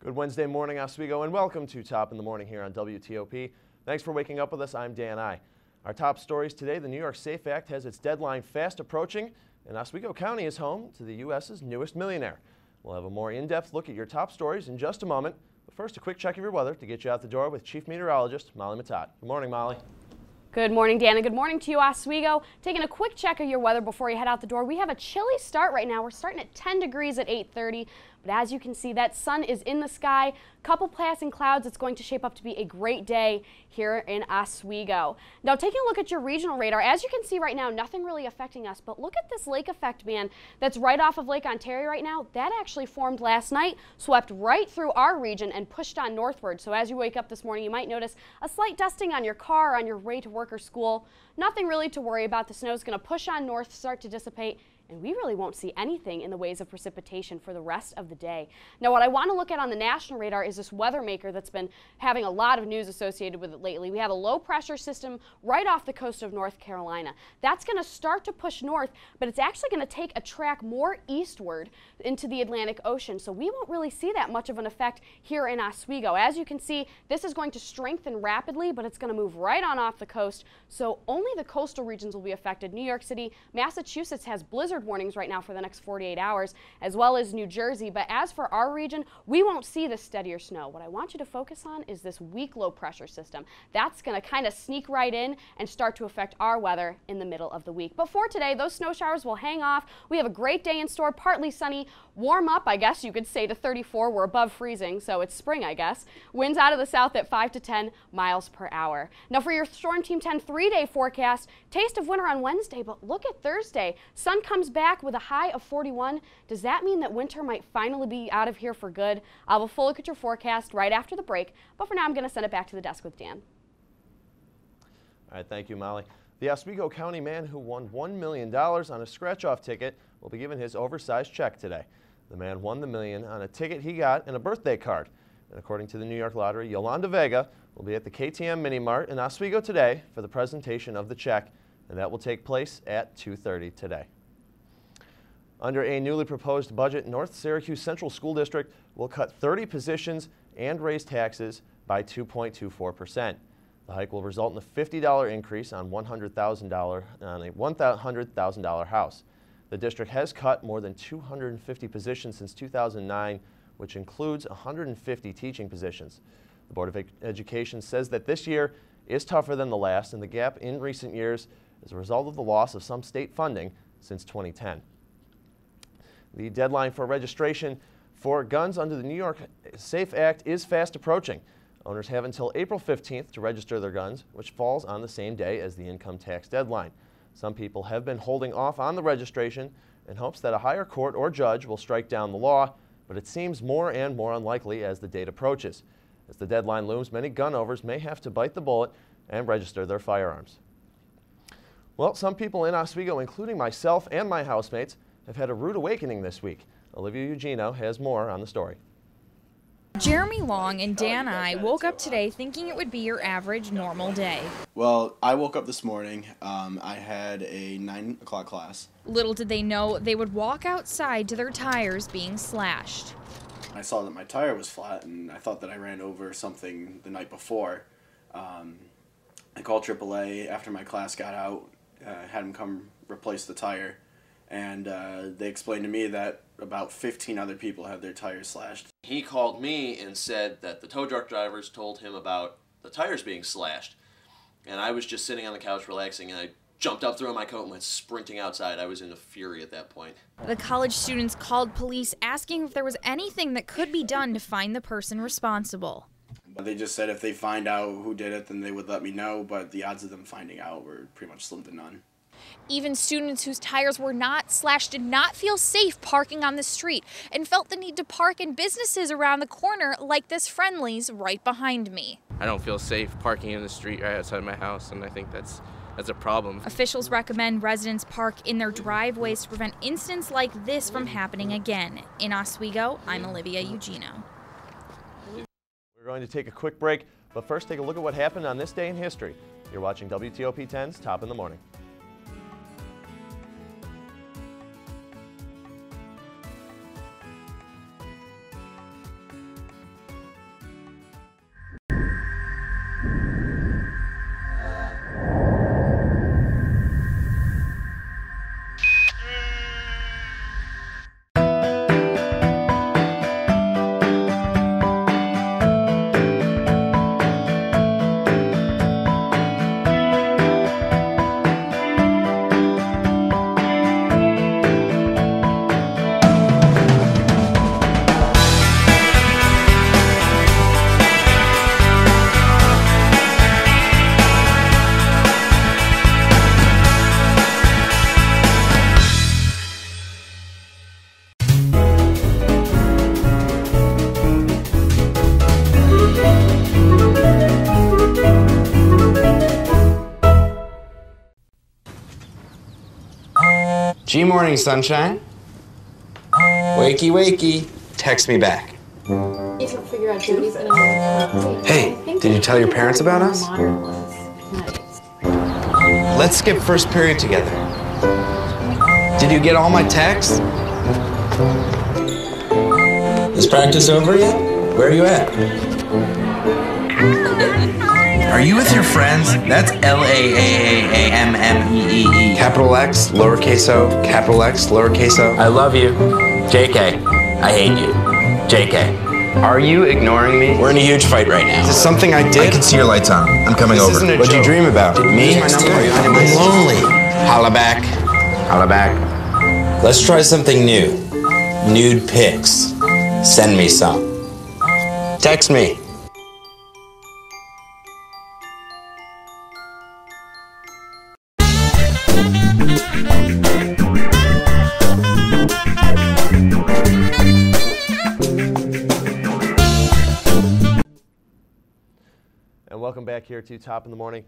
Good Wednesday morning, Oswego, and welcome to Top in the Morning here on WTOP. Thanks for waking up with us. I'm Dan I. Our top stories today: the New York SAFE Act has its deadline fast approaching, and Oswego County is home to the U.S.'s newest millionaire. We'll have a more in-depth look at your top stories in just a moment, but first a quick check of your weather to get you out the door with Chief Meteorologist Molly Matat. Good morning, Molly. Good morning, Dan, and good morning to you, Oswego. Taking a quick check of your weather before you head out the door. We have a chilly start right now. We're starting at 10 degrees at 8:30. But as you can see, that sun is in the sky. Couple passing clouds. It's going to shape up to be a great day here in Oswego. Now, taking a look at your regional radar, as you can see right now, nothing really affecting us. But look at this lake effect band that's right off of Lake Ontario right now. That actually formed last night, swept right through our region and pushed on northward. So as you wake up this morning, you might notice a slight dusting on your car on your way to work or school. Nothing really to worry about. The snow is going to push on north, start to dissipate, and we really won't see anything in the ways of precipitation for the rest of the day. Now, what I want to look at on the national radar is this weather maker that's been having a lot of news associated with it lately. We have a low pressure system right off the coast of North Carolina. That's going to start to push north, but it's actually going to take a track more eastward into the Atlantic Ocean. So we won't really see that much of an effect here in Oswego. As you can see, this is going to strengthen rapidly, but it's going to move right on off the coast. So only the coastal regions will be affected. New York City, Massachusetts has blizzard warnings right now for the next 48 hours, as well as New Jersey. But as for our region, we won't see the steadier snow. What I want you to focus on is this weak low pressure system. That's going to kind of sneak right in and start to affect our weather in the middle of the week. But for today, those snow showers will hang off. We have a great day in store, partly sunny, warm up, I guess you could say, to 34. We're above freezing, so it's spring, I guess. Winds out of the south at 5 to 10 miles per hour. Now for your Storm Team 10 3-day forecast, taste of winter on Wednesday, but look at Thursday. Sun comes back with a high of 41. Does that mean that winter might finally be out of here for good? I'll have a full look at your forecast right after the break, but for now I'm going to send it back to the desk with Dan. All right, thank you, Molly. The Oswego County man who won $1 million on a scratch-off ticket will be given his oversized check today. The man won the million on a ticket he got and a birthday card. And according to the New York Lottery, Yolanda Vega will be at the KTM Mini Mart in Oswego today for the presentation of the check, and that will take place at 2:30 today. Under a newly proposed budget, North Syracuse Central School District will cut 30 positions and raise taxes by 2.24%. The hike will result in a $50 increase on a $100,000 house. The district has cut more than 250 positions since 2009, which includes 150 teaching positions. The Board of Education says that this year is tougher than the last, and the gap in recent years is a result of the loss of some state funding since 2010. The deadline for registration for guns under the New York SAFE Act is fast approaching. Owners have until April 15th to register their guns, which falls on the same day as the income tax deadline. Some people have been holding off on the registration in hopes that a higher court or judge will strike down the law, but it seems more and more unlikely as the date approaches. As the deadline looms, many gun owners may have to bite the bullet and register their firearms. Well, some people in Oswego, including myself and my housemates, have had a rude awakening this week. Olivia Eugenio has more on the story. Jeremy Long and Dan I woke up today thinking it would be your average normal day. Well, I woke up this morning. I had a 9 o'clock class. Little did they know they would walk outside to their tires being slashed. I saw that my tire was flat, and I thought that I ran over something the night before. I called AAA after my class got out, had them come replace the tire, and they explained to me that about 15 other people had their tires slashed. He called me and said that the tow truck drivers told him about the tires being slashed. And I was just sitting on the couch relaxing, and I jumped up, threw my coat, and went sprinting outside. I was in a fury at that point. The college students called police asking if there was anything that could be done to find the person responsible. They just said if they find out who did it, then they would let me know, but the odds of them finding out were pretty much slim to none. Even students whose tires were not slashed did not feel safe parking on the street and felt the need to park in businesses around the corner like this Friendly's right behind me. I don't feel safe parking in the street right outside my house, and I think that's a problem. Officials recommend residents park in their driveways to prevent incidents like this from happening again. In Oswego, I'm Olivia Eugenio. We're going to take a quick break, but first take a look at what happened on this day in history. You're watching WTOP 10's Top in the Morning. G-morning, sunshine. Wakey, wakey. Text me back. If you'll figure out Jody's gonna Hey, did you tell your parents about us? Let's skip first period together. Did you get all my texts? Is practice over yet? Where are you at? Are you with your friends? That's L-A-A-A-A-M-M-E-E-E. Capital X, lowercase o, capital X, lowercase o. I love you. JK. I hate you. JK. Are you ignoring me? We're in a huge fight right now. Is this something I did? I can see your lights on. I'm coming over. What'd you dream about? Me? I'm lonely. Holla back. Holla back. Let's try something new. Nude pics. Send me some. Text me. And welcome back here to Top in the Morning.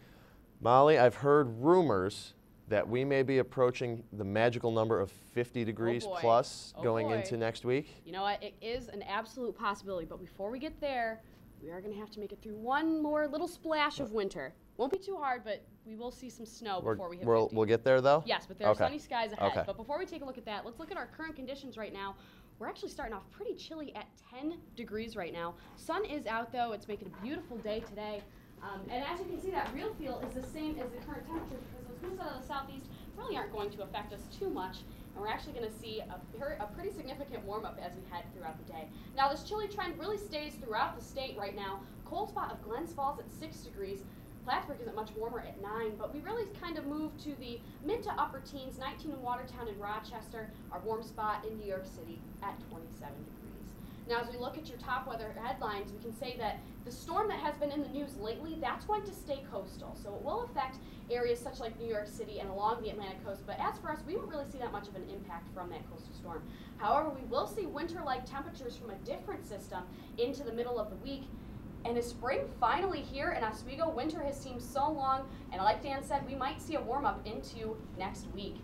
Molly, I've heard rumors that we may be approaching the magical number of 50 degrees plus going into next week. You know what? It is an absolute possibility, but before we get there, we are going to have to make it through one more little splash of winter. Won't be too hard, but we will see some snow before we hit 50. We'll get there, though? Yes, but there are sunny skies ahead. Okay. But before we take a look at that, let's look at our current conditions right now. We're actually starting off pretty chilly at 10 degrees right now. Sun is out, though. It's making a beautiful day today. And as you can see, that real feel is the same as the current temperature because those winds out of the southeast really aren't going to affect us too much. And we're actually going to see a pretty significant warm-up as we head throughout the day. Now, this chilly trend really stays throughout the state right now. Cold spot of Glens Falls at 6 degrees. Plattsburgh isn't much warmer at 9, but we really kind of moved to the mid to upper teens, 19 in Watertown and Rochester, our warm spot in New York City at 27 degrees. Now, as we look at your top weather headlines, we can say that the storm that has been in the news lately, that's going to stay coastal. So it will affect areas such like New York City and along the Atlantic coast. But as for us, we won't really see that much of an impact from that coastal storm. However, we will see winter-like temperatures from a different system into the middle of the week. And is spring finally here in Oswego? Winter has seemed so long, and like Dan said, we might see a warm-up into next week.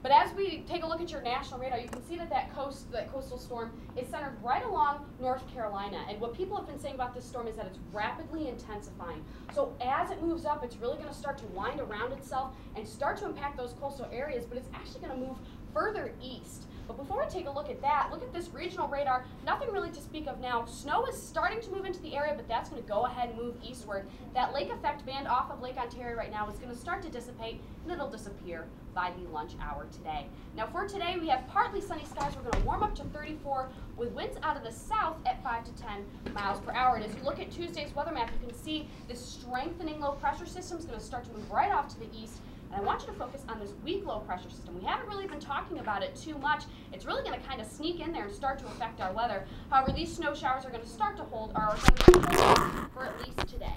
But as we take a look at your national radar, you can see that that coastal storm is centered right along North Carolina. And what people have been saying about this storm is that it's rapidly intensifying. So as it moves up, it's really going to start to wind around itself and start to impact those coastal areas, but it's actually going to move further east. But before we take a look at that, look at this regional radar. Nothing really to speak of now. Snow is starting to move into the area, but that's going to go ahead and move eastward. That lake effect band off of Lake Ontario right now is going to start to dissipate, and it'll disappear by the lunch hour today. Now for today, we have partly sunny skies. We're going to warm up to 34 with winds out of the south at 5 to 10 miles per hour. And as you look at Tuesday's weather map, you can see this strengthening low pressure system is going to start to move right off to the east. And I want you to focus on this weak low pressure system. We haven't really been talking about it too much. It's really going to kind of sneak in there and start to affect our weather. However, these snow showers are going to start to hold, or are going to hold for at least today.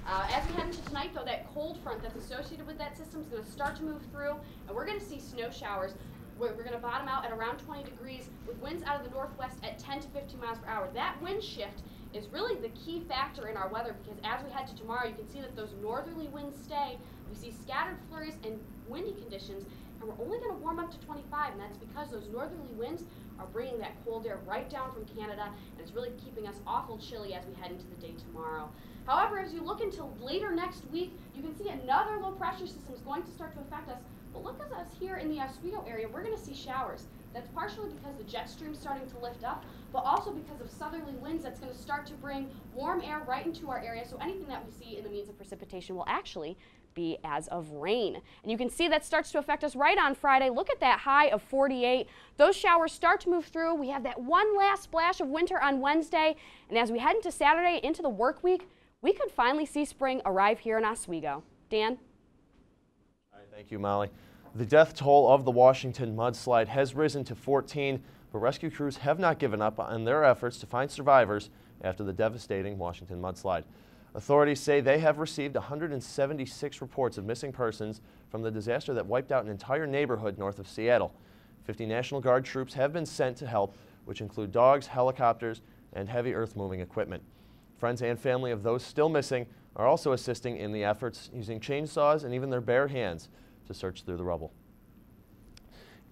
As we head into tonight, though, that cold front that's associated with that system is going to start to move through, and we're going to see snow showers. We're going to bottom out at around 20 degrees with winds out of the northwest at 10 to 15 miles per hour. That wind shift is really the key factor in our weather because as we head to tomorrow, you can see that those northerly winds stay. We see scattered flurries and windy conditions, and we're only going to warm up to 25, and that's because those northerly winds are bringing that cold air right down from Canada, and it's really keeping us awful chilly as we head into the day tomorrow. However, as you look until later next week, you can see another low pressure system is going to start to affect us. But look at us here in the Oswego area, we're going to see showers. That's partially because the jet stream is starting to lift up, but also because of southerly winds that's going to start to bring warm air right into our area. So anything that we see in the means of precipitation will actually be as of rain. And you can see that starts to affect us right on Friday. Look at that high of 48. Those showers start to move through. We have that one last splash of winter on Wednesday. And as we head into Saturday, into the work week, we could finally see spring arrive here in Oswego. Dan? All right, thank you, Molly. The death toll of the Washington mudslide has risen to 14, but rescue crews have not given up on their efforts to find survivors after the devastating Washington mudslide. Authorities say they have received 176 reports of missing persons from the disaster that wiped out an entire neighborhood north of Seattle. 50 National Guard troops have been sent to help, which include dogs, helicopters, and heavy earth-moving equipment. Friends and family of those still missing are also assisting in the efforts using chainsaws and even their bare hands to search through the rubble.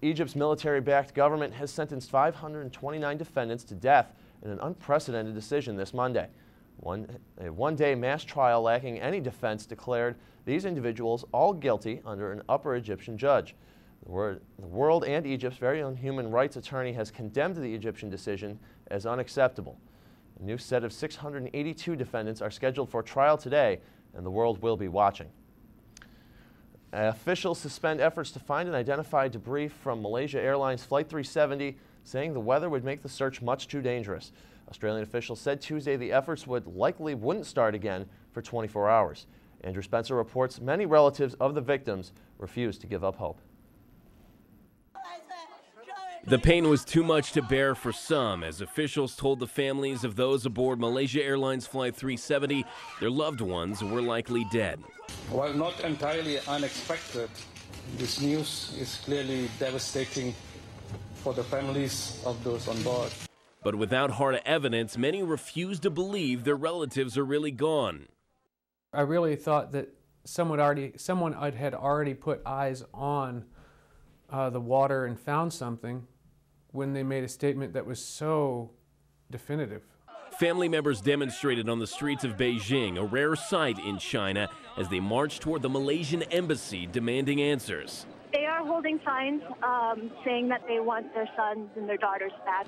Egypt's military-backed government has sentenced 529 defendants to death in an unprecedented decision this Monday. A one-day mass trial lacking any defense declared these individuals all guilty under an upper Egyptian judge. The world and Egypt's very own human rights attorney has condemned the Egyptian decision as unacceptable. A new set of 682 defendants are scheduled for trial today, and the world will be watching. Officials suspend efforts to find and identify debris from Malaysia Airlines Flight 370, saying the weather would make the search much too dangerous. Australian officials said Tuesday the efforts wouldn't start again for 24 hours. Andrew Spencer reports many relatives of the victims refused to give up hope. The pain was too much to bear for some, as officials told the families of those aboard Malaysia Airlines Flight 370 their loved ones were likely dead. While not entirely unexpected, this news is clearly devastating for the families of those on board. But without hard evidence, many refuse to believe their relatives are really gone. I really thought that someone had already put eyes on the water and found something when they made a statement that was so definitive. Family members demonstrated on the streets of Beijing, a rare sight in China, as they marched toward the Malaysian embassy demanding answers. They are holding signs saying that they want their sons and their daughters back.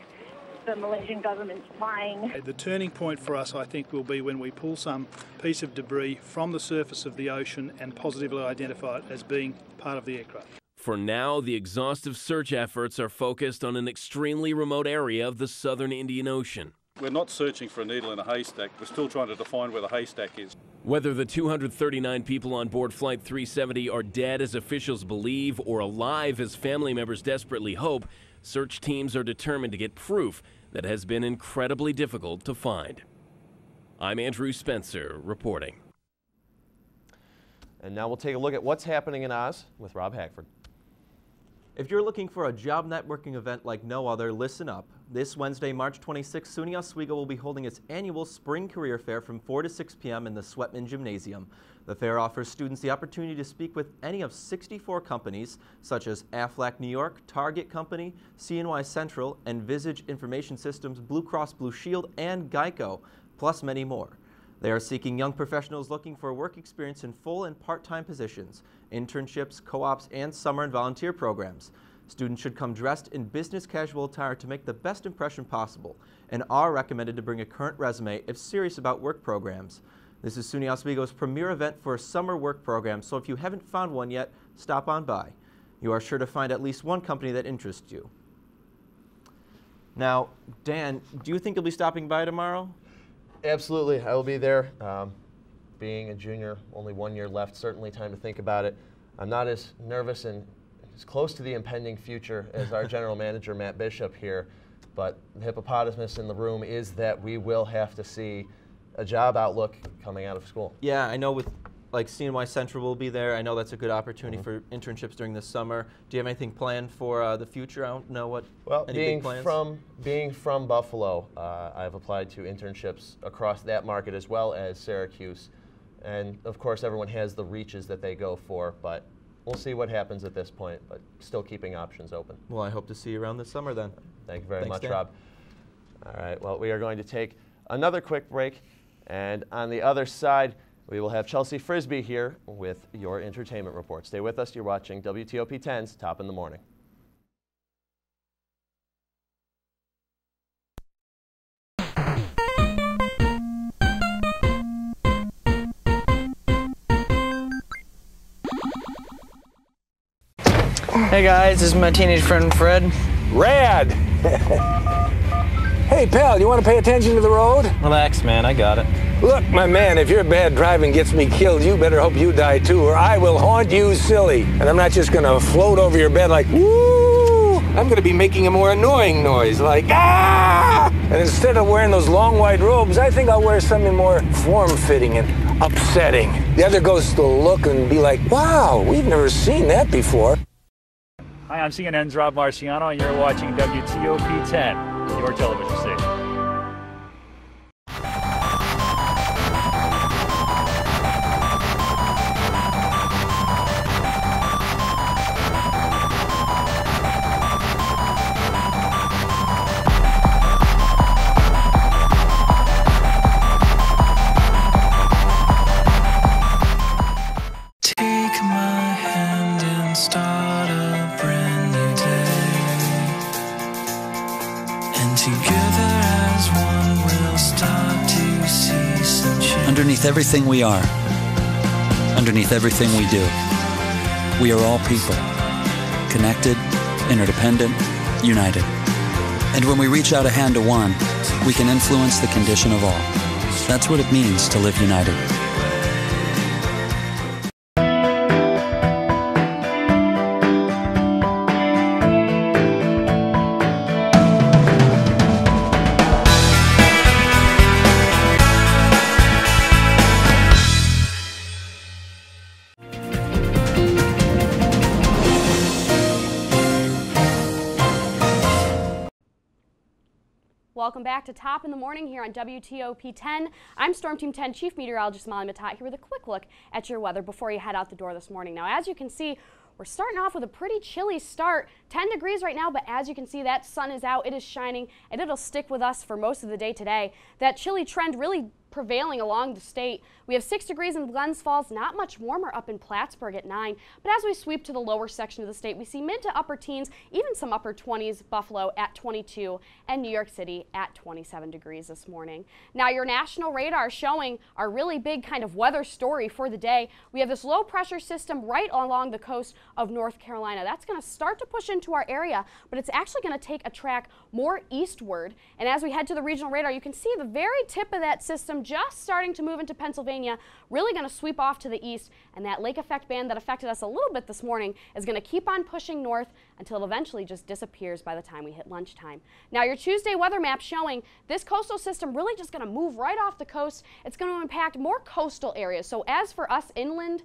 The Malaysian government's lying. The turning point for us, I think, will be when we pull some piece of debris from the surface of the ocean and positively identify it as being part of the aircraft. For now, the exhaustive search efforts are focused on an extremely remote area of the southern Indian Ocean. We're not searching for a needle in a haystack. We're still trying to define where the haystack is. Whether the 239 people on board Flight 370 are dead as officials believe or alive as family members desperately hope, search teams are determined to get proof that has been incredibly difficult to find. I'm Andrew Spencer reporting. And now we'll take a look at what's happening in Oz with Rob Hagford. If you're looking for a job networking event like no other, listen up. This Wednesday, March 26, SUNY Oswego will be holding its annual Spring Career Fair from 4 to 6 p.m. in the Sweatman Gymnasium. The fair offers students the opportunity to speak with any of 64 companies, such as Aflac New York, Target Company, CNY Central, Envisage Information Systems, Blue Cross Blue Shield, and Geico, plus many more. They are seeking young professionals looking for work experience in full and part-time positions, internships, co-ops, and summer and volunteer programs. Students should come dressed in business casual attire to make the best impression possible, and are recommended to bring a current resume if serious about work programs. This is SUNY Oswego's premier event for a summer work program, so if you haven't found one yet, stop on by. You are sure to find at least one company that interests you. Now, Dan, do you think you'll be stopping by tomorrow? Absolutely, I will be there. Being a junior, only 1 year left, certainly time to think about it. I'm not as nervous and as close to the impending future as our general manager, Matt Bishop, here, but the hippopotamus in the room is that we will have to see a job outlook coming out of school. Yeah, I know with like CNY Central will be there. I know that's a good opportunity for internships during the summer. Do you have anything planned for the future? I don't know what. Well, any big plans? being from Buffalo, I've applied to internships across that market as well as Syracuse, and of course everyone has the reaches that they go for, but we'll see what happens at this point. But still keeping options open. Well, I hope to see you around this summer then. Thank you very much, Dan. Rob. All right. Well, we are going to take another quick break, and on the other side, we will have Chelsea Frisbee here with your entertainment report. Stay with us. You're watching WTOP 10's Top in the Morning. Hey guys, this is my teenage friend Fred. Rad! Hey pal, you want to pay attention to the road? Relax, man, I got it. Look, my man, if your bad driving gets me killed, you better hope you die too, or I will haunt you silly. And I'm not just gonna float over your bed like, woo! I'm gonna be making a more annoying noise, like, ah! And instead of wearing those long white robes, I think I'll wear something more form-fitting and upsetting. The other ghosts will look and be like, wow, we've never seen that before. Hi, I'm CNN's Rob Marciano, and you're watching WTOP 10, your television station. underneath everything we are, underneath everything we do, we are all people, connected, interdependent, united. And when we reach out a hand to one, we can influence the condition of all. That's what it means to live united. Welcome back to Top in the Morning here on WTOP 10. I'm Storm Team 10 Chief Meteorologist Molly Matat here with a quick look at your weather before you head out the door this morning. Now, as you can see, we're starting off with a pretty chilly start. 10 degrees right now, but as you can see, that sun is out, it is shining, and it'll stick with us for most of the day today. That chilly trend really prevailing along the state. We have 6 degrees in Glens Falls, not much warmer up in Plattsburgh at 9, but as we sweep to the lower section of the state, we see mid to upper teens, even some upper 20s, Buffalo at 22, and New York City at 27 degrees this morning. Now, your national radar showing our really big kind of weather story for the day. We have this low pressure system right along the coast of North Carolina. That's going to start to push into our area, but it's actually going to take a track more eastward. And as we head to the regional radar, you can see the very tip of that system just starting to move into Pennsylvania, really going to sweep off to the east, and that lake effect band that affected us a little bit this morning is going to keep on pushing north until it eventually just disappears by the time we hit lunchtime. Now, your Tuesday weather map showing this coastal system really just going to move right off the coast. It's going to impact more coastal areas. So as for us inland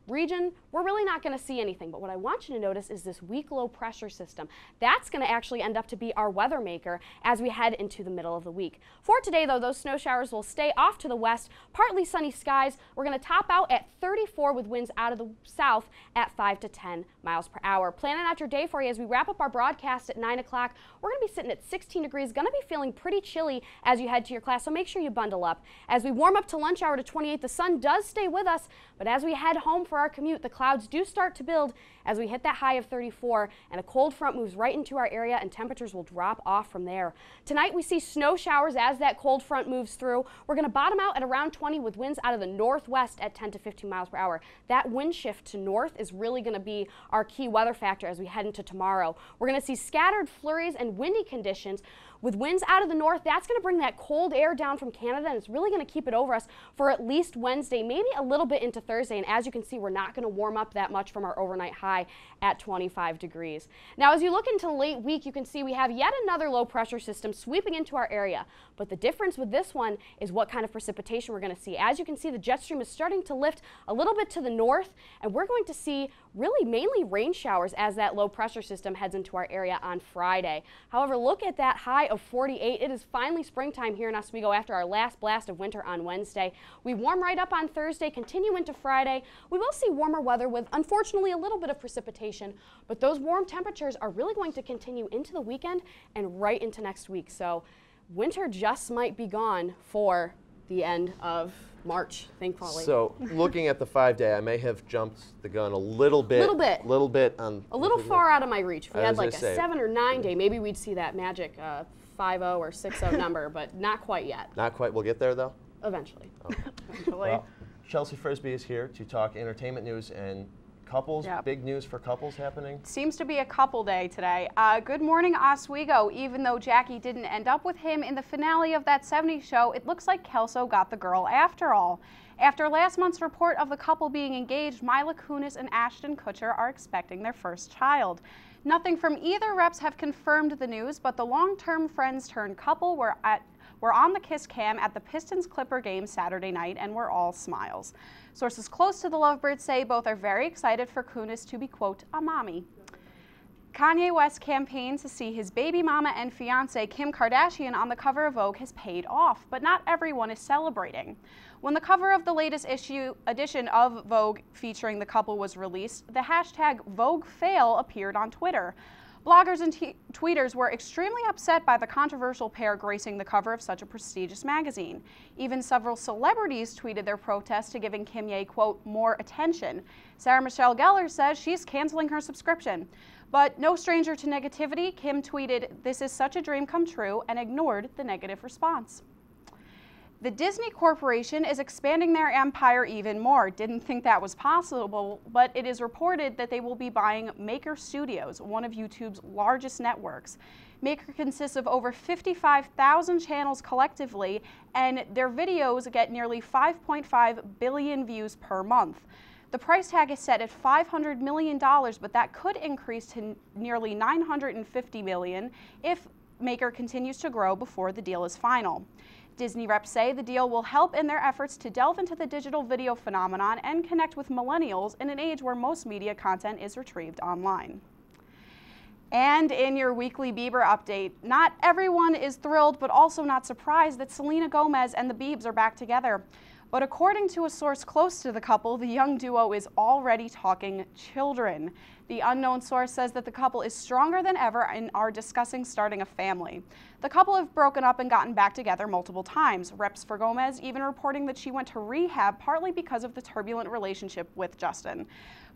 region, we're really not going to see anything. But what I want you to notice is this weak low pressure system. That's going to actually end up to be our weather maker as we head into the middle of the week. For today, though, those snow showers will stay off to the west, partly sunny skies. We're going to top out at 34 with winds out of the south at 5 to 10 miles per hour. Planning out your day for you as we wrap up our broadcast at 9 o'clock. We're going to be sitting at 16 degrees, going to be feeling pretty chilly as you head to your class, so make sure you bundle up. As we warm up to lunch hour to 28, the sun does stay with us, but as we head home for our commute, the clouds do start to build as we hit that high of 34, and a cold front moves right into our area, and temperatures will drop off from there. Tonight, we see snow showers as that cold front moves through. We're going to bottom out at around 20 with winds out of the northwest at 10 to 15 miles per hour. That wind shift to north is really going to be our key weather factor as we head into tomorrow. We're going to see scattered flurries and windy conditions. With winds out of the north, that's going to bring that cold air down from Canada, and it's really going to keep it over us for at least Wednesday, maybe a little bit into Thursday. And as you can see, we're not going to warm up that much from our overnight high at 25 degrees. Now, as you look into late week, you can see we have yet another low pressure system sweeping into our area. But the difference with this one is what kind of precipitation we're going to see. As you can see, the jet stream is starting to lift a little bit to the north, and we're going to see really mainly rain showers as that low pressure system heads into our area on Friday. However, look at that high of 48. It is finally springtime here in Oswego after our last blast of winter on Wednesday. We warm right up on Thursday, continue into Friday. We will see warmer weather with, unfortunately, a little bit of precipitation, but those warm temperatures are really going to continue into the weekend and right into next week. So winter just might be gone for the end of March, thankfully. So looking at the 5-day, I may have jumped the gun a little bit. Little bit on. A little far out of my reach. If we had like a 7 or 9 day, maybe we'd see that magic 5-0 or 6-0 number, but not quite yet. Not quite. We'll get there, though? Eventually. Okay. Eventually. Well, Chelsea Frisbee is here to talk entertainment news and couples. Yep. Big news for couples happening. Seems to be a couple day today. Good morning, Oswego. Even though Jackie didn't end up with him in the finale of that 70s show, it looks like Kelso got the girl after all. After last month's report of the couple being engaged, Mila Kunis and Ashton Kutcher are expecting their first child. Nothing from either reps have confirmed the news, but the long-term friends turned couple were on the kiss cam at the Pistons-Clipper game Saturday night and were all smiles. Sources close to the Lovebirds say both are very excited for Kunis to be, quote, a mommy. Kanye West's campaign to see his baby mama and fiance Kim Kardashian on the cover of Vogue has paid off, but not everyone is celebrating. When the cover of the latest edition of Vogue featuring the couple was released, the hashtag VogueFail appeared on Twitter. Bloggers and tweeters were extremely upset by the controversial pair gracing the cover of such a prestigious magazine. Even several celebrities tweeted their protest to giving Kimye, quote, more attention. Sarah Michelle Gellar says she's canceling her subscription. But no stranger to negativity, Kim tweeted, "This is such a dream come true," and ignored the negative response. The Disney Corporation is expanding their empire even more. Didn't think that was possible, but it is reported that they will be buying Maker Studios, one of YouTube's largest networks. Maker consists of over 55,000 channels collectively, and their videos get nearly 5.5 billion views per month. The price tag is set at $500 million, but that could increase to nearly $950 million if Maker continues to grow before the deal is final. Disney reps say the deal will help in their efforts to delve into the digital video phenomenon and connect with millennials in an age where most media content is retrieved online. And in your weekly Bieber update, not everyone is thrilled but also not surprised that Selena Gomez and the Biebs are back together. But according to a source close to the couple, the young duo is already talking children. The unknown source says that the couple is stronger than ever and are discussing starting a family. The couple have broken up and gotten back together multiple times. Reps for Gomez even reporting that she went to rehab partly because of the turbulent relationship with Justin.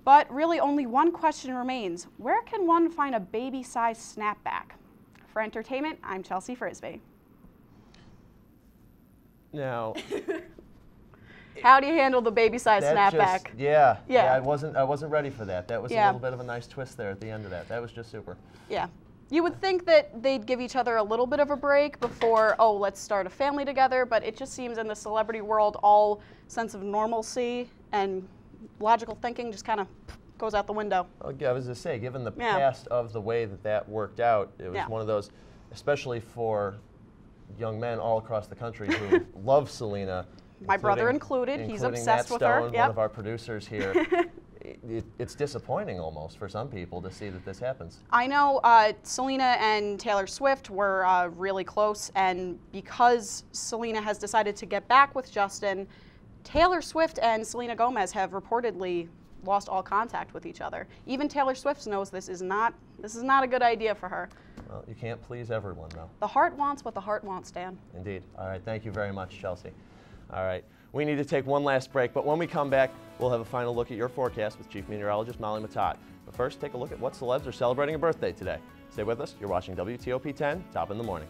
But really only one question remains. Where can one find a baby-sized snapback? For entertainment, I'm Chelsea Frisbee. Now... How do you handle the baby-sized snapback? Yeah, I wasn't ready for that. That was a little bit of a nice twist there at the end of that. That was just super. Yeah. You would think that they'd give each other a little bit of a break before, oh, let's start a family together, but it just seems in the celebrity world, all sense of normalcy and logical thinking just kind of goes out the window. Well, I was going to say, given the past of the way that worked out, it was one of those, especially for young men all across the country who love Selena. My brother included. He's obsessed with her. One of our producers here. It's disappointing almost for some people to see that this happens. I know Selena and Taylor Swift were really close, and because Selena has decided to get back with Justin, Taylor Swift and Selena Gomez have reportedly lost all contact with each other. Even Taylor Swift knows this is not a good idea for her. Well, you can't please everyone, though. The heart wants what the heart wants, Dan. Indeed. All right, thank you very much, Chelsea. All right, we need to take one last break, but when we come back, we'll have a final look at your forecast with Chief Meteorologist Molly Matat. But first, take a look at what celebs are celebrating a birthday today. Stay with us. You're watching WTOP 10, Top in the Morning.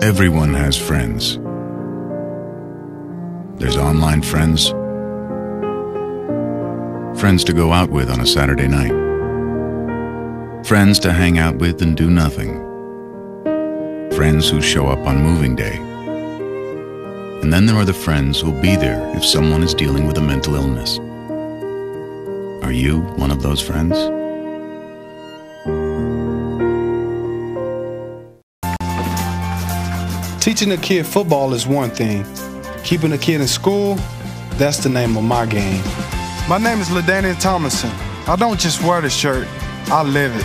Everyone has friends. There's online friends, friends to go out with on a Saturday night, friends to hang out with and do nothing, friends who show up on moving day. And then there are the friends who'll be there if someone is dealing with a mental illness. Are you one of those friends? Teaching a kid football is one thing. Keeping a kid in school, that's the name of my game. My name is LaDainian Thomason. I don't just wear the shirt, I live it.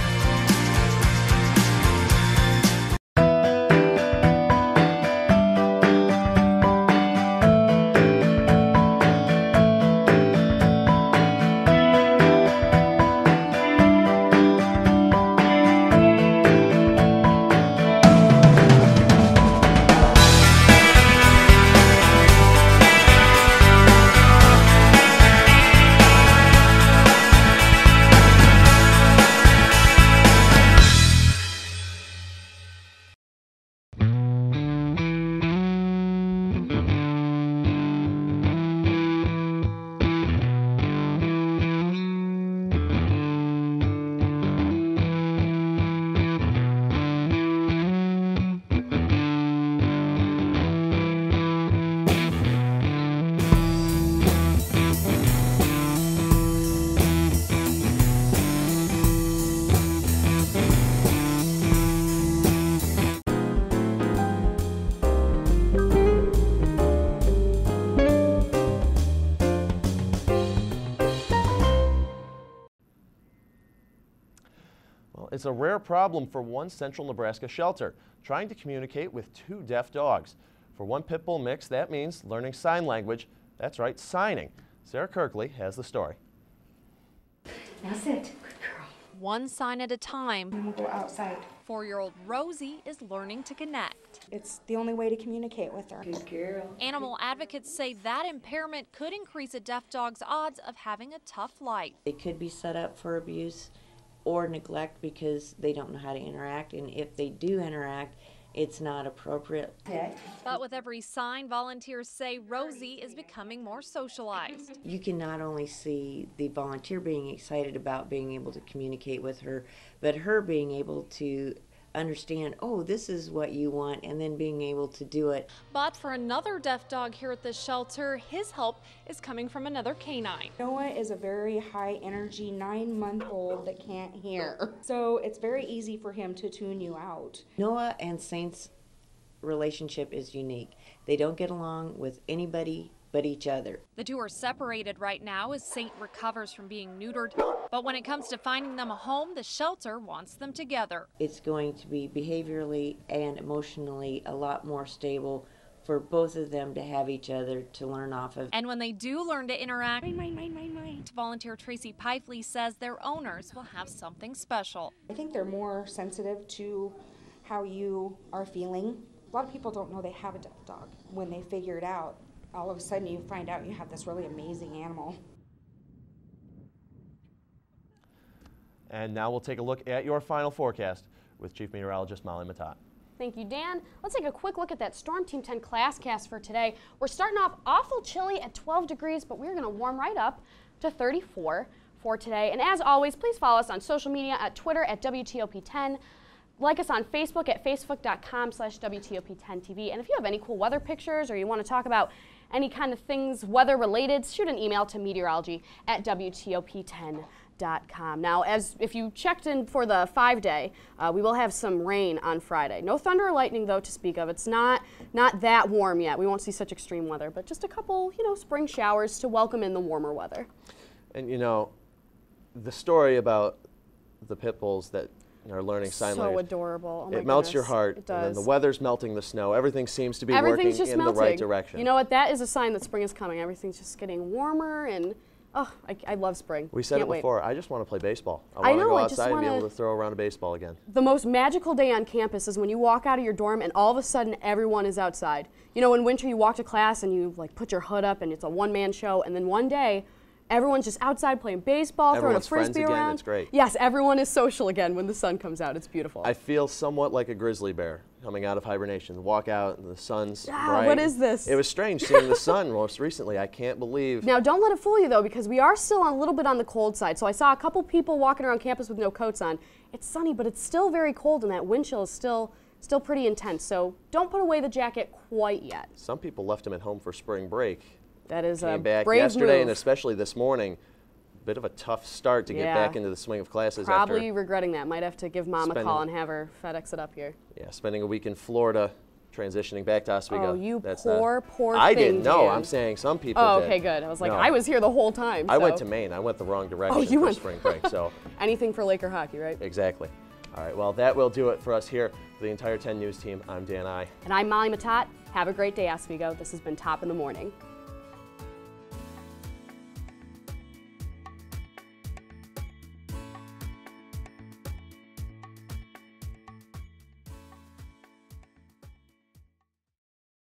It's a rare problem for one central Nebraska shelter, trying to communicate with two deaf dogs. For one pit bull mix, that means learning sign language. That's right, signing. Sarah Kirkley has the story. Now sit. Good girl. one sign at a time. And we'll go outside. 4-year-old Rosie is learning to connect. It's the only way to communicate with her. Good girl. Animal advocates say that impairment could increase a deaf dog's odds of having a tough life. They could be set up for abuse or neglect because they don't know how to interact, and if they do interact, it's not appropriate. But with every sign, volunteers say Rosie is becoming more socialized. You can not only see the volunteer being excited about being able to communicate with her, but her being able to understand, oh, this is what you want, and then being able to do it. But for another deaf dog here at the shelter, his help is coming from another canine. Noah is a very high energy 9-month-old that can't hear. So it's very easy for him to tune you out. Noah and Saint's relationship is unique. They don't get along with anybody but each other. The two are separated right now as Saint recovers from being neutered. But when it comes to finding them a home, the shelter wants them together. It's going to be behaviorally and emotionally a lot more stable for both of them to have each other to learn off of. And when they do learn to interact, volunteer Tracy Pifley says their owners will have something special. I think they're more sensitive to how you are feeling. A lot of people don't know they have a deaf dog. When they figure it out, all of a sudden you find out you have this really amazing animal. And now we'll take a look at your final forecast with Chief Meteorologist Molly Matat. Thank you, Dan. Let's take a quick look at that Storm Team 10 ClassCast for today. We're starting off awful chilly at 12 degrees, but we're going to warm right up to 34 for today. And as always, please follow us on social media at Twitter at WTOP10. Like us on Facebook at facebook.com/WTOP10TV. And if you have any cool weather pictures or you want to talk about any kind of things weather related, shoot an email to meteorology@WTOP10.com. Now, if you checked in for the 5-day, we will have some rain on Friday. No thunder or lightning, though, to speak of. It's not that warm yet. We won't see such extreme weather, but just a couple, spring showers to welcome in the warmer weather. And the story about the pit bulls that are learning sign language. So adorable. Oh my it melts goodness. your heart. It does. And then the weather's melting the snow. Everything seems to be Everything's working just in melting. the right direction. You know what? That is a sign that spring is coming. Everything's just getting warmer, and I love spring. We said Can't it before. I just want to play baseball. I I want to know, go I just outside and be wanna- able to throw around a baseball again. The most magical day on campus is when you walk out of your dorm and all of a sudden everyone is outside. In winter you walk to class and you put your hood up and it's a one-man show, and then one day everyone's just outside playing baseball, Everyone's throwing a frisbee friends again. around. It's great. Yes, everyone is social again when the sun comes out. It's beautiful. I feel somewhat like a grizzly bear coming out of hibernation. Walk out and the sun's bright. What is this? It was strange seeing the sun most recently. I can't believe. Now, don't let it fool you, though, because we are still a little bit on the cold side. So I saw a couple people walking around campus with no coats on. It's sunny, but it's still very cold, and that wind chill is still pretty intense. So don't put away the jacket quite yet. Some people left him at home for spring break. That is a Came back brave yesterday move. and especially this morning. Bit of a tough start to get back into the swing of classes. Probably after regretting that. Might have to give Mom a call and have her FedEx it up here. Yeah, spending a week in Florida, transitioning back to Oswego. Oh, you That's poor I thing, didn't know. Dan. I'm saying some people Oh, did. okay, good. I was like, No. I was here the whole time. I went so- to Maine. I went the wrong direction you for went- spring break. So Anything for Laker hockey, right? exactly. All right. Well, that will do it for us here for the entire 10 News team. I'm Dan I. And I'm Molly Matat. Have a great day, Oswego. This has been Top in the Morning.